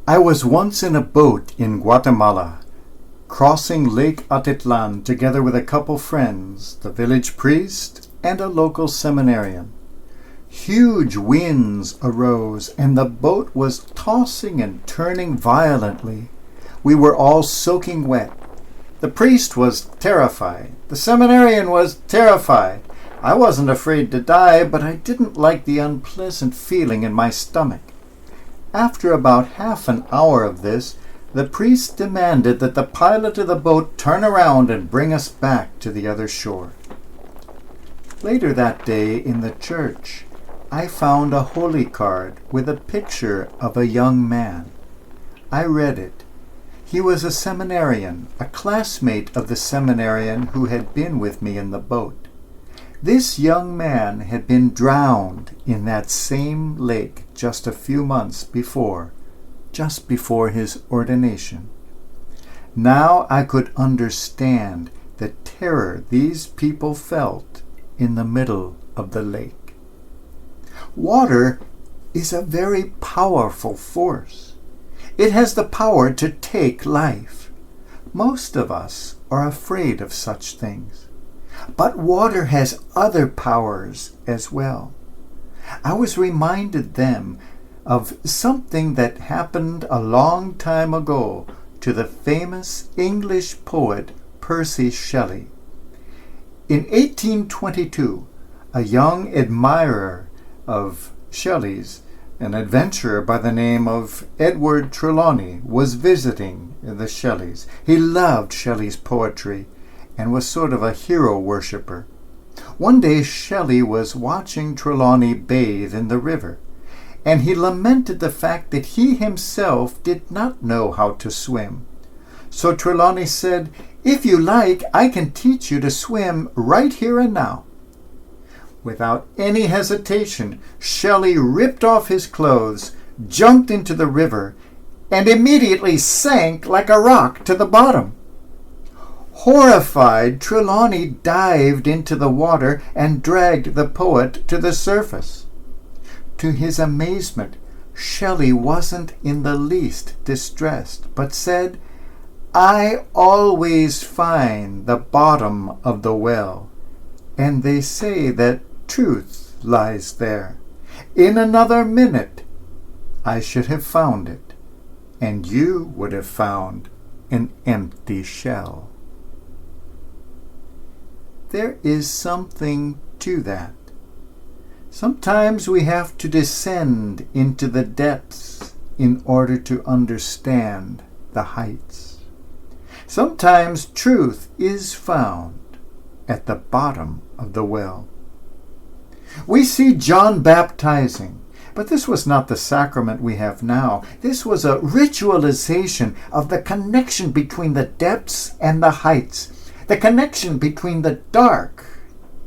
I was once in a boat in Guatemala, crossing Lake Atitlan together with a couple friends, the village priest and a local seminarian. Huge winds arose, and the boat was tossing and turning violently. We were all soaking wet. The priest was terrified. The seminarian was terrified. I wasn't afraid to die, but I didn't like the unpleasant feeling in my stomach. After about half an hour of this, the priest demanded that the pilot of the boat turn around and bring us back to the other shore. Later that day in the church, I found a holy card with a picture of a young man. I read it. He was a seminarian, a classmate of the seminarian who had been with me in the boat. This young man had been drowned in that same lake just a few months before, just before his ordination. Now I could understand the terror these people felt in the middle of the lake. Water is a very powerful force. It has the power to take life. Most of us are afraid of such things. But water has other powers as well. I was reminded then of something that happened a long time ago to the famous English poet Percy Shelley. In 1822, a young admirer of Shelley's, an adventurer by the name of Edward Trelawney, was visiting the Shelleys. He loved Shelley's poetry and was sort of a hero worshipper. One day Shelley was watching Trelawney bathe in the river, and he lamented the fact that he himself did not know how to swim. So Trelawney said, "If you like, I can teach you to swim right here and now." Without any hesitation, Shelley ripped off his clothes, jumped into the river, and immediately sank like a rock to the bottom. Horrified, Trelawney dived into the water and dragged the poet to the surface. To his amazement, Shelley wasn't in the least distressed, but said, "I always find the bottom of the well, and they say that truth lies there. In another minute, I should have found it, and you would have found an empty shell." There is something to that. Sometimes we have to descend into the depths in order to understand the heights. Sometimes truth is found at the bottom of the well. We see John baptizing, but this was not the sacrament we have now. This was a ritualization of the connection between the depths and the heights, the connection between the dark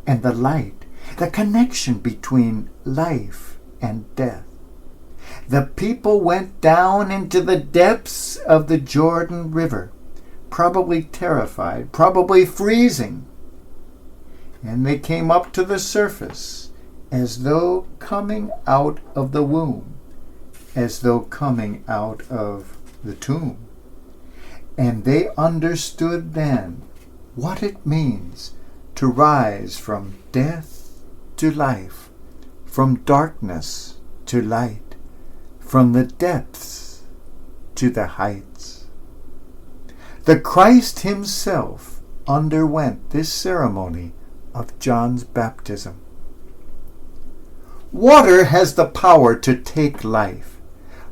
and the light, the connection between life and death. The people went down into the depths of the Jordan River, probably terrified, probably freezing, and they came up to the surface as though coming out of the womb, as though coming out of the tomb. And they understood then what it means to rise from death to life, from darkness to light, from the depths to the heights. The Christ himself underwent this ceremony of John's baptism. Water has the power to take life,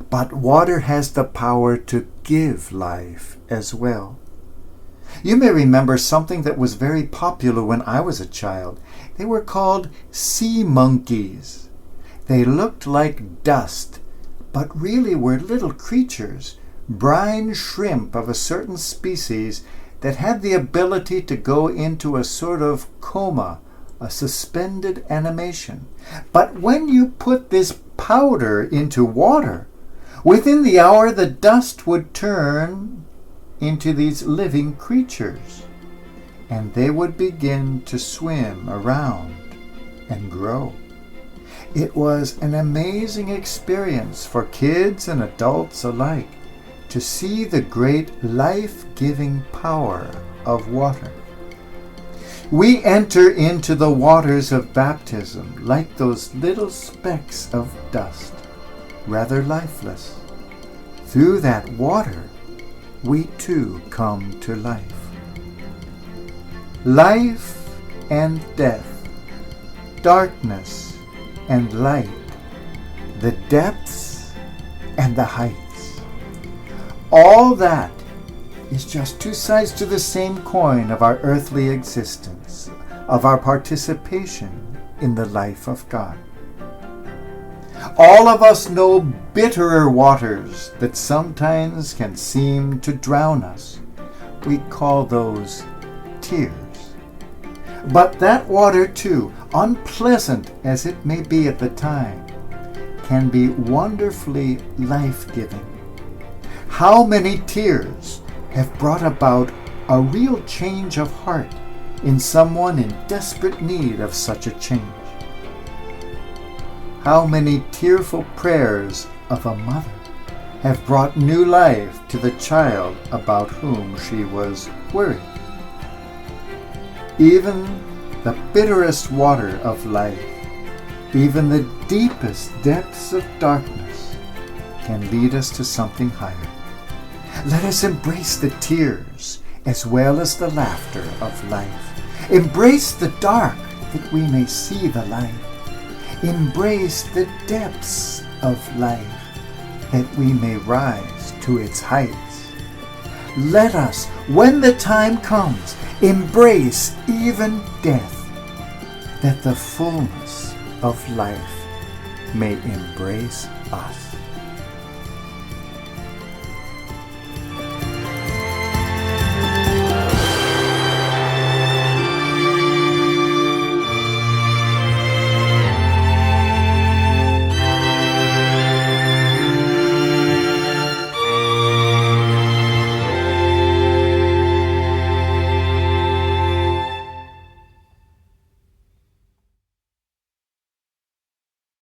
but water has the power to give life as well. You may remember something that was very popular when I was a child. They were called sea monkeys. They looked like dust, but really were little creatures, brine shrimp of a certain species that had the ability to go into a sort of coma, a suspended animation. But when you put this powder into water, within the hour the dust would turn into these living creatures, and they would begin to swim around and grow. It was an amazing experience for kids and adults alike to see the great life-giving power of water. We enter into the waters of baptism like those little specks of dust, rather lifeless. Through that water, we too come to life. Life and death, darkness and light, the depths and the heights. All that is just two sides to the same coin of our earthly existence, of our participation in the life of God. All of us know bitterer waters that sometimes can seem to drown us. We call those tears. But that water too, unpleasant as it may be at the time, can be wonderfully life-giving. How many tears have brought about a real change of heart in someone in desperate need of such a change? How many tearful prayers of a mother have brought new life to the child about whom she was worried? Even the bitterest water of life, even the deepest depths of darkness, can lead us to something higher. Let us embrace the tears as well as the laughter of life. Embrace the dark that we may see the light. Embrace the depths of life that we may rise to its heights. Let us, when the time comes, embrace even death, that the fullness of life may embrace us.